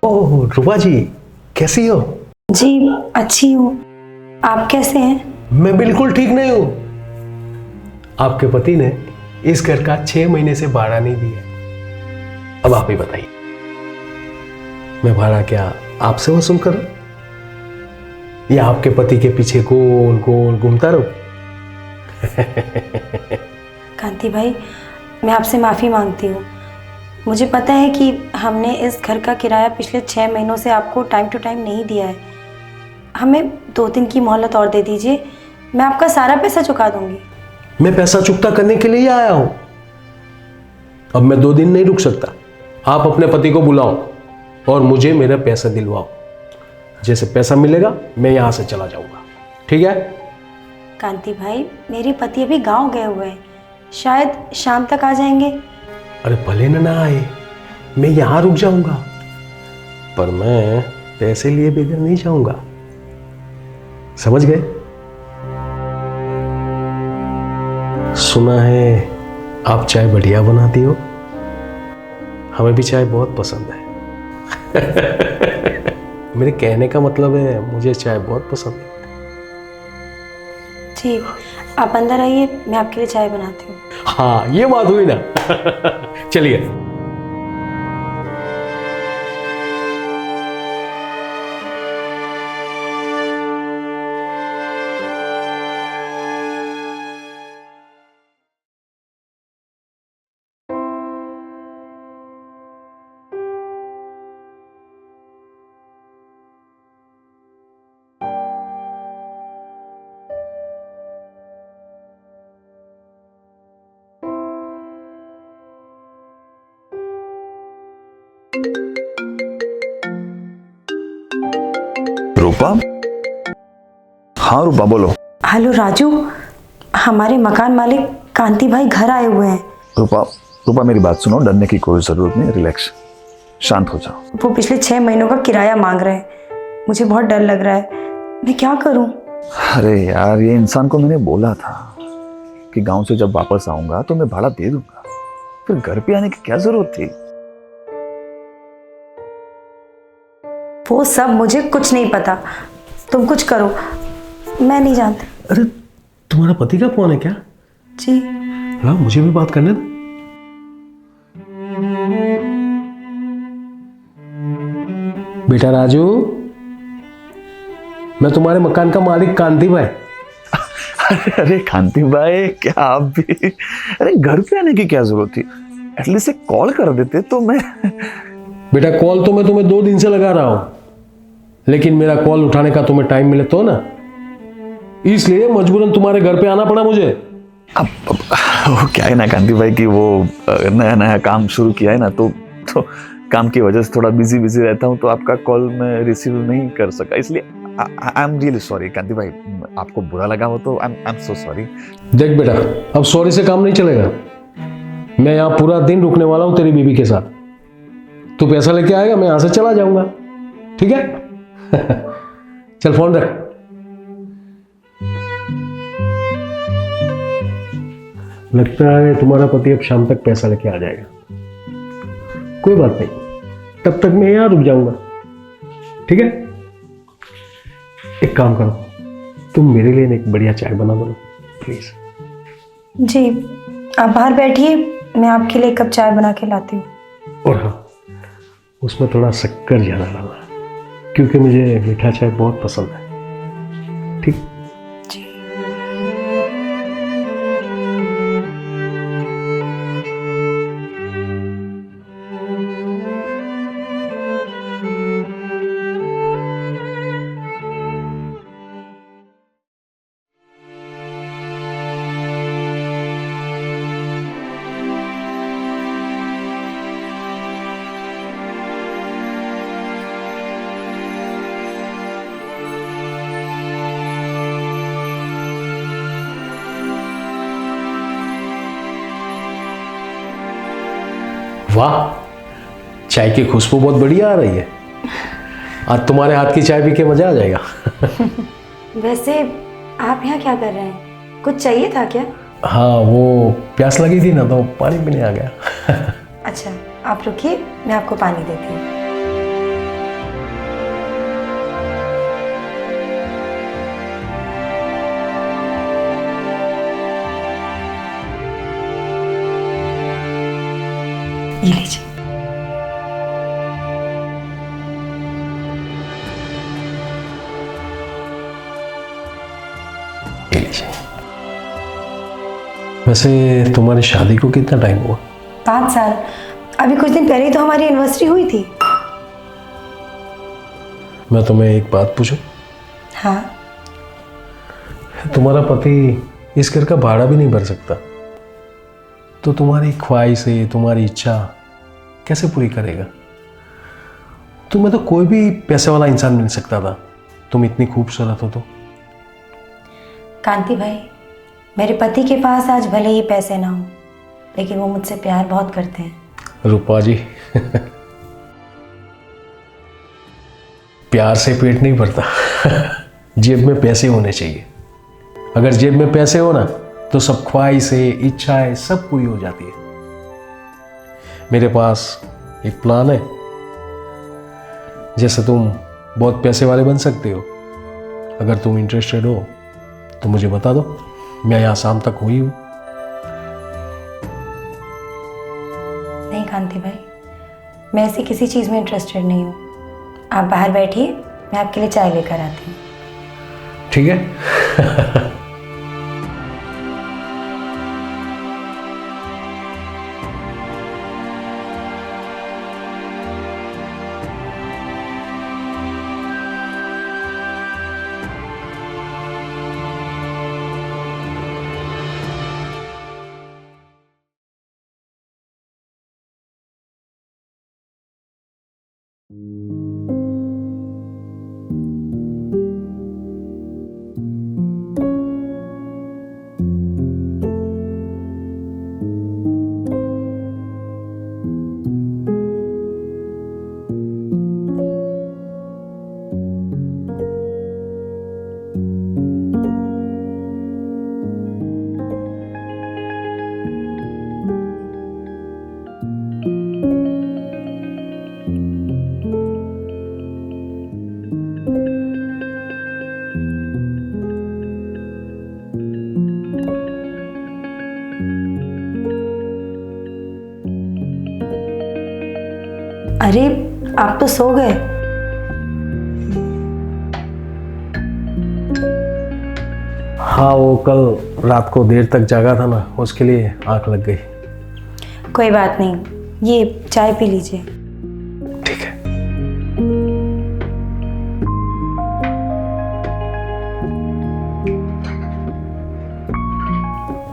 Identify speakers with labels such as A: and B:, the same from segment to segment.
A: ओह रूपा जी, कैसी हो?
B: जी अच्छी हूँ। आप कैसे हैं?
A: मैं बिल्कुल ठीक नहीं हूं। आपके पति ने इस घर का 6 महीने से भाड़ा नहीं दिया। अब आप ही बताइए, मैं भाड़ा क्या आपसे वसूल करूं या आपके पति के पीछे गोल गोल घूमता रहूं?
B: कांति भाई, मैं आपसे माफ़ी मांगती हूँ। मुझे पता है कि हमने इस घर का किराया पिछले 6 महीनों से आपको टाइम टू टाइम नहीं दिया है। हमें 2 दिन की मोहलत और दे दीजिए, मैं आपका सारा पैसा चुका दूंगी।
A: मैं पैसा चुकता करने के लिए ही आया हूं। अब मैं 2 दिन नहीं रुक सकता। आप अपने पति को बुलाओ और मुझे मेरा पैसा दिलवाओ। जैसे पैसा मिलेगा मैं यहां से चला जाऊंगा, ठीक है?
B: कांति भाई, मेरे पति अभी गांव गए हुए हैं, शायद शाम तक आ जाएंगे।
A: अरे भले ना आए, मैं यहां रुक जाऊंगा, पर मैं पैसे लिए बगैर नहीं जाऊंगा। समझ गए? सुना है आप चाय बढ़िया बनाती हो। हमें भी चाय बहुत पसंद है। मेरे कहने का मतलब है मुझे चाय बहुत पसंद है।
B: जी, आप अंदर आइए, मैं आपके लिए चाय बनाती हूँ।
A: हाँ, ये बात हुई ना। चलिए।
C: रूपा? हाँ रूपा बोलो।
B: हेलो राजू, हमारे मकान मालिक कांति भाई घर आए हुए हैं।
C: रूपा मेरी बात सुनो, डरने की कोई जरूरत नहीं, रिलैक्स, शांत हो जाओ।
B: वो पिछले 6 महीनों का किराया मांग रहे हैं। मुझे बहुत डर लग रहा है, मैं क्या करूं?
C: अरे यार, ये इंसान को मैंने बोला था कि गांव से जब वापस आऊंगा तो मैं भाड़ा दे दूंगा, फिर घर पे आने की क्या जरूरत थी?
B: वो सब मुझे कुछ नहीं पता, तुम कुछ करो, मैं नहीं जानती।
A: अरे तुम्हारा पति का फोन है क्या?
B: जी।
A: हाँ, मुझे भी बात करने दो। बेटा राजू, मैं तुम्हारे मकान का मालिक कांति भाई।
C: अरे कांति भाई, क्या आप भी? अरे घर पे आने की क्या जरूरत थी? एटलीस्ट एक कॉल कर देते तो मैं।
A: बेटा कॉल तो मैं तुम्हें 2 दिन से लगा रहा हूं, लेकिन मेरा कॉल उठाने का तुम्हें टाइम मिले तो ना, इसलिए मजबूरन तुम्हारे घर पे आना पड़ा मुझे।
C: अब वो क्या है ना कांति भाई कि वो नया नया काम शुरू किया है ना, तो काम की वजह से थोड़ा बिजी रहता हूँ, तो आपका कॉल मैं रिसीव नहीं कर सका, इसलिए आई एम रियली सॉरी कांति भाई। आपको बुरा लगा हो तो आई एम सो सॉरी।
A: देख बेटा, अब सॉरी से काम नहीं चलेगा। मैं यहाँ पूरा दिन रुकने वाला हूँ तेरी बीबी के साथ। तू पैसा लेके आएगा, मैं यहाँ से चला जाऊंगा, ठीक है? चल फोन रख। लगता है तुम्हारा पति अब शाम तक पैसा लेके आ जाएगा। कोई बात नहीं, तब तक मैं यहां रुक जाऊंगा, ठीक है? एक काम करो, तुम मेरे लिए एक बढ़िया चाय बना दो प्लीज।
B: जी, आप बाहर बैठिए, मैं आपके लिए 1 कप चाय बना के लाती हूँ।
A: और हाँ, उसमें थोड़ा शक्कर ज्यादा डालना, क्योंकि मुझे मीठा चाय बहुत पसंद है, ठीक?
B: जी।
A: वाह, चाय की खुशबू बहुत बढ़िया आ रही है। आज तुम्हारे हाथ की चाय पी के मजा आ जाएगा।
B: वैसे आप यहाँ क्या कर रहे हैं? कुछ चाहिए था क्या?
A: हाँ, वो प्यास लगी थी ना, तो पानी पीने आ गया।
B: अच्छा, आप रुकिए, मैं आपको पानी देती हूँ। ये लीजिए।
A: ये लीजिए। वैसे तुम्हारी शादी को कितना टाइम हुआ?
B: 5 साल। अभी कुछ दिन पहले ही तो हमारी एनिवर्सरी हुई थी।
A: मैं तुम्हें एक बात पूछूं?
B: हाँ।
A: तुम्हारा पति इस घर का भाड़ा भी नहीं भर सकता, तो तुम्हारी ख्वाहिशें, तुम्हारी इच्छा कैसे पूरी करेगा? तुम्हें तो कोई भी पैसे वाला इंसान मिल सकता था, तुम इतनी खूबसूरत हो तो।
B: कांति भाई, मेरे पति के पास आज भले ही पैसे ना हो, लेकिन वो मुझसे प्यार बहुत करते हैं।
A: रूपा जी प्यार से पेट नहीं भरता जेब में पैसे होने चाहिए। अगर जेब में पैसे हो ना तो सब ख्वाहिशें, इच्छाएं सब पूरी हो जाती है। मेरे पास एक प्लान है, जैसे तुम बहुत पैसे वाले बन सकते हो। अगर तुम इंटरेस्टेड हो तो मुझे बता दो, मैं यहाँ शाम तक हुई हूँ।
B: नहीं कांति भाई, मैं ऐसी किसी चीज़ में इंटरेस्टेड नहीं हूँ। आप बाहर बैठिए, मैं आपके लिए चाय लेकर आती हूँ।
A: ठीक है
B: अरे, आप तो सो गए।
A: हाँ, वो कल रात को देर तक जागा था ना, उसके लिए आंख लग गई।
B: कोई बात नहीं, ये चाय पी लीजिए।
A: ठीक है।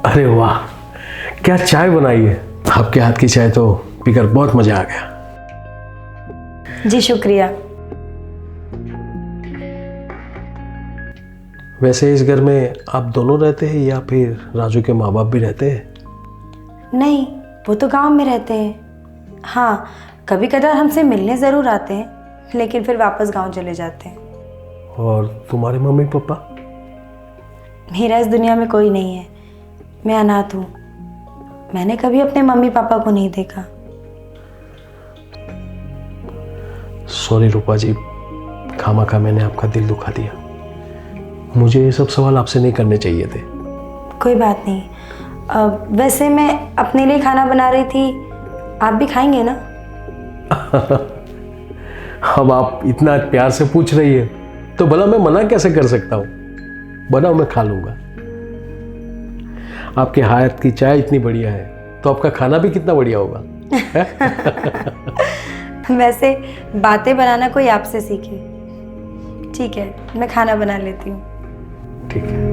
A: अरे वाह, क्या चाय बनाई है। आपके हाथ की चाय तो पीकर बहुत मजा आ गया।
B: जी शुक्रिया।
A: वैसे इस घर में आप दोनों रहते हैं या फिर राजू के माँ बाप भी रहते हैं?
B: नहीं, वो तो गांव में रहते हैं। हाँ, कभी कदार हमसे मिलने ज़रूर आते हैं, लेकिन फिर वापस गांव चले जाते हैं।
A: और तुम्हारे मम्मी पापा?
B: मेरा इस दुनिया में कोई नहीं है, मैं अनाथ हूँ। मैंने कभी अपने मम्मी पापा को नहीं देखा।
A: सॉरी रूपा जी, खामखा मैंने आपका दिल दुखा दिया। मुझे ये सब सवाल आपसे नहीं करने चाहिए थे।
B: कोई बात नहीं। वैसे मैं अपने लिए खाना बना रही थी, आप भी खाएंगे ना?
A: अब आप इतना प्यार से पूछ रही है तो भला मैं मना कैसे कर सकता हूँ। बनाओ, मैं खा लूंगा। आपके हाथ की चाय इतनी बढ़िया है तो आपका खाना भी कितना बढ़िया होगा।
B: वैसे बातें बनाना कोई आपसे सीखे। ठीक है, मैं खाना बना लेती हूँ।
A: ठीक है।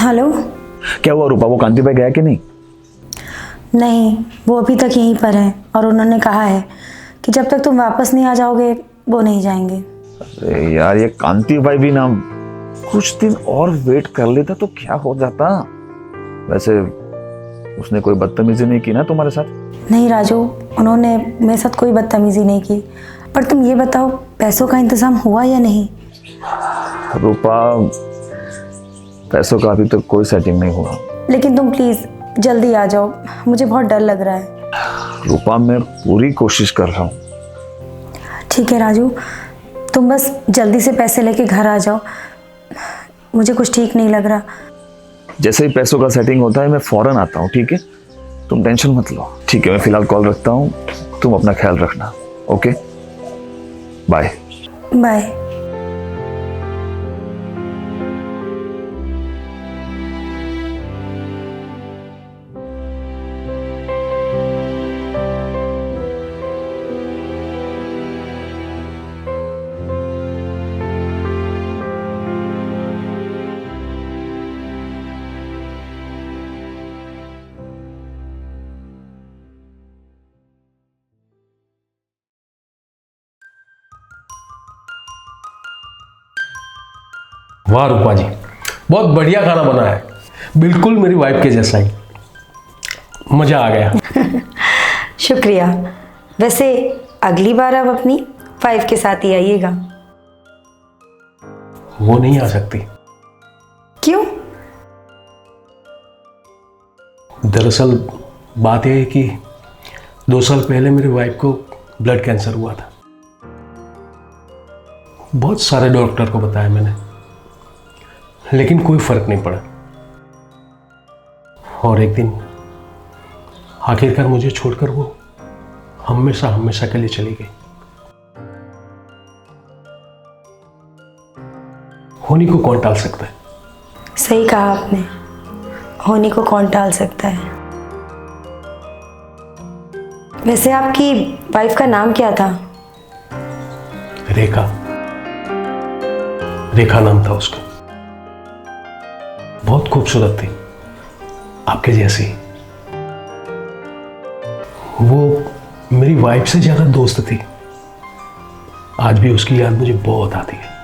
B: हेलो।
C: क्या हुआ रूपा, वो कांति भाई गया कि नहीं?
B: नहीं, वो अभी तक यहीं पर है और उन्होंने कहा है कि जब तक तुम वापस नहीं आ जाओगे वो नहीं जाएंगे।
C: अरे यार, ये कांति भाई भी ना कुछ दिन और वेट कर लेता तो क्या हो जाता। वैसे उसने कोई बदतमीजी नहीं की ना तुम्हारे साथ?
B: नहीं राजू, उन्होंने मेरे साथ कोई बदतमीजी नहीं की। पर तुम ये बताओ, पैसों का इंतजाम हुआ या नहीं?
C: रूपा, पैसों का अभी तक कोई सेटिंग नहीं हुआ।
B: लेकिन तुम प्लीज़ जल्दी आ जाओ, मुझे बहुत डर लग रहा है।
C: रूपा, मैं पूरी कोशिश कर रहा हूँ।
B: ठीक है राजू, तुम बस जल्दी से पैसे लेके घर आ जाओ, मुझे कुछ ठीक नहीं लग रहा।
C: जैसे ही पैसों का सेटिंग होता है मैं फौरन आता हूँ, ठीक है? तुम टेंशन मत लो। ठीक है, मैं फिलहाल कॉल रखता हूँ, तुम अपना ख्याल रखना। Okay, bye.
B: बाय।
A: वाह रूपा जी, बहुत बढ़िया खाना बना है, बिल्कुल मेरी वाइफ के जैसा ही। मजा आ गया।
B: शुक्रिया। वैसे अगली बार आप अपनी वाइफ के साथ ही आइएगा।
A: वो नहीं आ सकती।
B: क्यों?
A: दरअसल बात यह है कि 2 साल पहले मेरी वाइफ को ब्लड कैंसर हुआ था। बहुत सारे डॉक्टर को बताया मैंने, लेकिन कोई फर्क नहीं पड़ा। और एक दिन आखिरकार मुझे छोड़कर वो हमेशा हमेशा के लिए चली गई। होनी को कौन टाल सकता है?
B: सही कहा आपने, होनी को कौन टाल सकता है। वैसे आपकी वाइफ का नाम क्या था?
A: रेखा। रेखा नाम था उसका। बहुत खूबसूरत थी, आपके जैसी। वो मेरी वाइफ से ज्यादा दोस्त थी। आज भी उसकी याद मुझे बहुत आती है।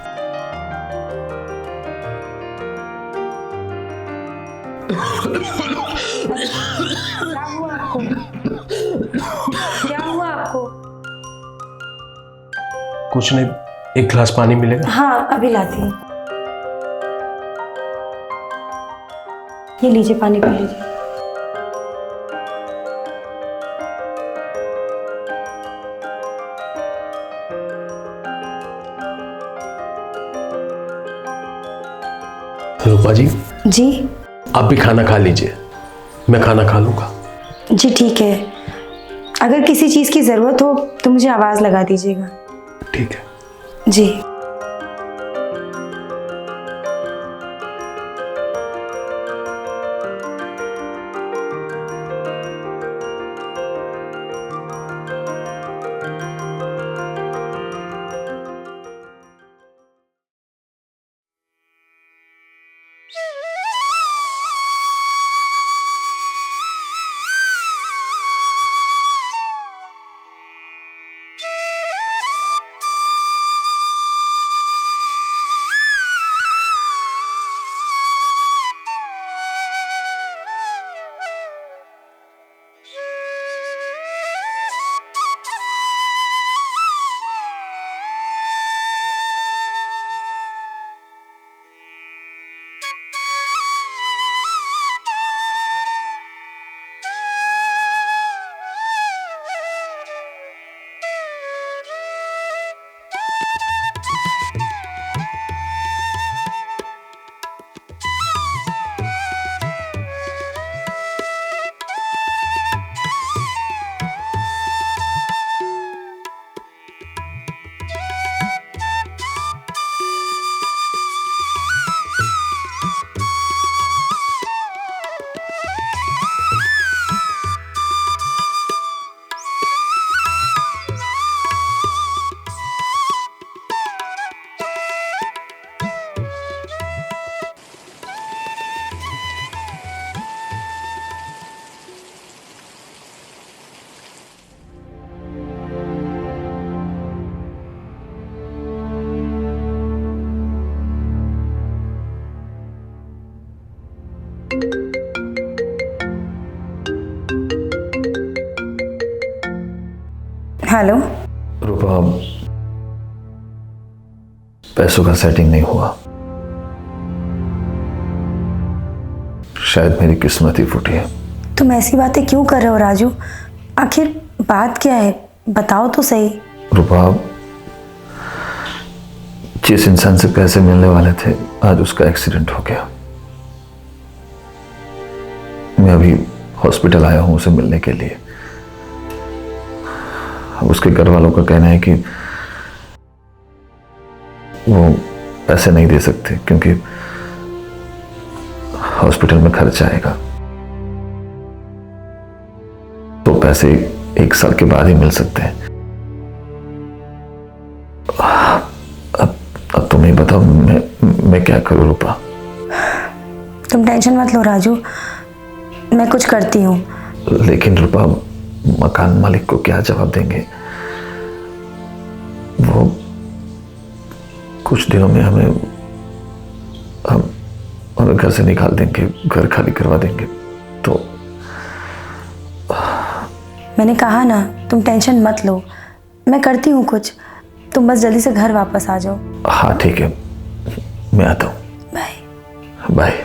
B: क्या हुआ आपको?
A: कुछ नहीं, एक गिलास पानी मिलेगा?
B: हाँ, अभी लाती हूँ। ये लीजिए, पानी पी लीजिए।
A: रूपा जी,
B: जी।
A: आप भी खाना खा लीजिए, मैं खाना खा लूंगा।
B: जी ठीक है, अगर किसी चीज़ की ज़रूरत हो तो मुझे आवाज़ लगा दीजिएगा।
A: ठीक है।
B: जी। हेलो।
C: रूपा, पैसों का सेटिंग नहीं हुआ। शायद मेरी किस्मत ही फूटी है।
B: तुम ऐसी बातें क्यों कर रहे हो राजू? आखिर बात क्या है, बताओ तो सही।
C: रूपा, जिस इंसान से पैसे मिलने वाले थे आज उसका एक्सीडेंट हो गया। मैं अभी हॉस्पिटल आया हूं उसे मिलने के लिए। अब उसके घर वालों का कहना है कि वो पैसे नहीं दे सकते क्योंकि हॉस्पिटल में खर्च आएगा, तो पैसे 1 साल के बाद ही मिल सकते हैं। अब तुम ही बताओ मैं क्या करूं रूपा?
B: तुम टेंशन मत लो राजू, मैं कुछ करती हूँ।
C: लेकिन रूपा, मकान मालिक को क्या जवाब देंगे? वो कुछ दिनों में हमें घर से निकाल देंगे, घर खाली करवा देंगे। तो
B: मैंने कहा ना, तुम टेंशन मत लो, मैं करती हूँ कुछ। तुम बस जल्दी से घर वापस आ जाओ।
C: हाँ ठीक है, मैं आता हूँ।
B: Bye
C: bye.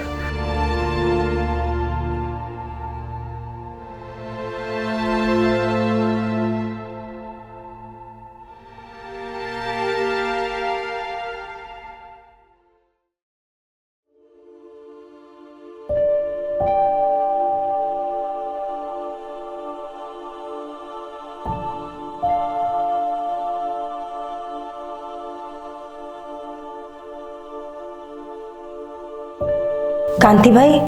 B: कांति भाई,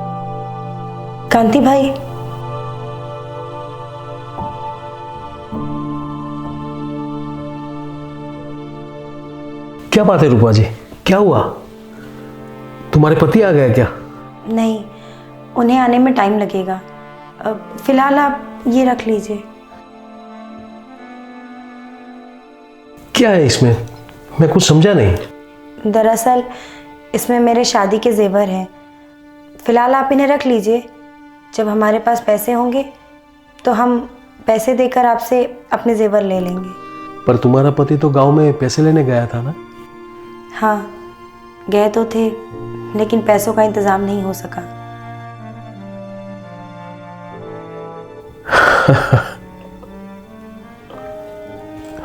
B: कांति भाई,
A: क्या बात है रूपा जी, क्या हुआ? तुम्हारे पति आ गए क्या?
B: नहीं, उन्हें आने में टाइम लगेगा। फिलहाल आप ये रख लीजिए।
A: क्या है इसमें? मैं कुछ समझा नहीं।
B: दरअसल इसमें मेरे शादी के जेवर हैं। फिलहाल आप इन्हें रख लीजिए। जब हमारे पास पैसे होंगे तो हम पैसे देकर आपसे अपने जेवर ले लेंगे।
A: पर तुम्हारा पति तो गांव में पैसे लेने गया था ना?
B: हाँ, गए तो थे, लेकिन पैसों का इंतजाम नहीं हो सका।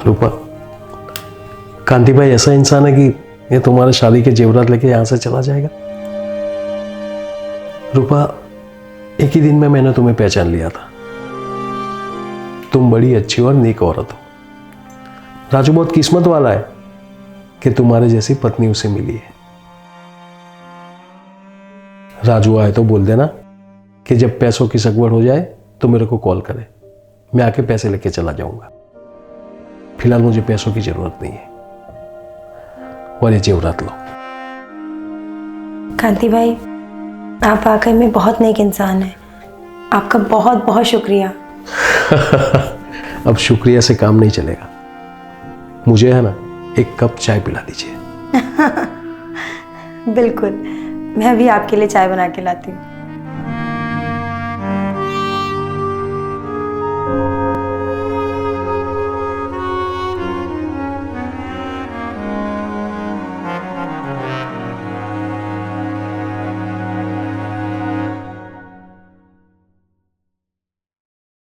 A: रूपा, कांति भाई ऐसा इंसान है कि ये तुम्हारे शादी के जेवरात लेके यहां से चला जाएगा? रूपा, एक ही दिन में मैंने तुम्हें पहचान लिया था। तुम बड़ी अच्छी और नेक औरत हो। राजू बहुत किस्मत वाला है कि तुम्हारे जैसी पत्नी उसे मिली है। राजू आए तो बोल देना कि जब पैसों की सगवड़ हो जाए तो मेरे को कॉल करे, मैं आके पैसे लेके चला जाऊंगा। फिलहाल मुझे पैसों की जरूरत नहीं है। और ये जेवरात लो।
B: कांति भाई, आप वाकई में बहुत नेक इंसान हैं। आपका बहुत बहुत शुक्रिया।
A: अब शुक्रिया से काम नहीं चलेगा। मुझे है ना 1 कप चाय पिला दीजिए।
B: बिल्कुल, मैं अभी आपके लिए चाय बना के लाती हूँ।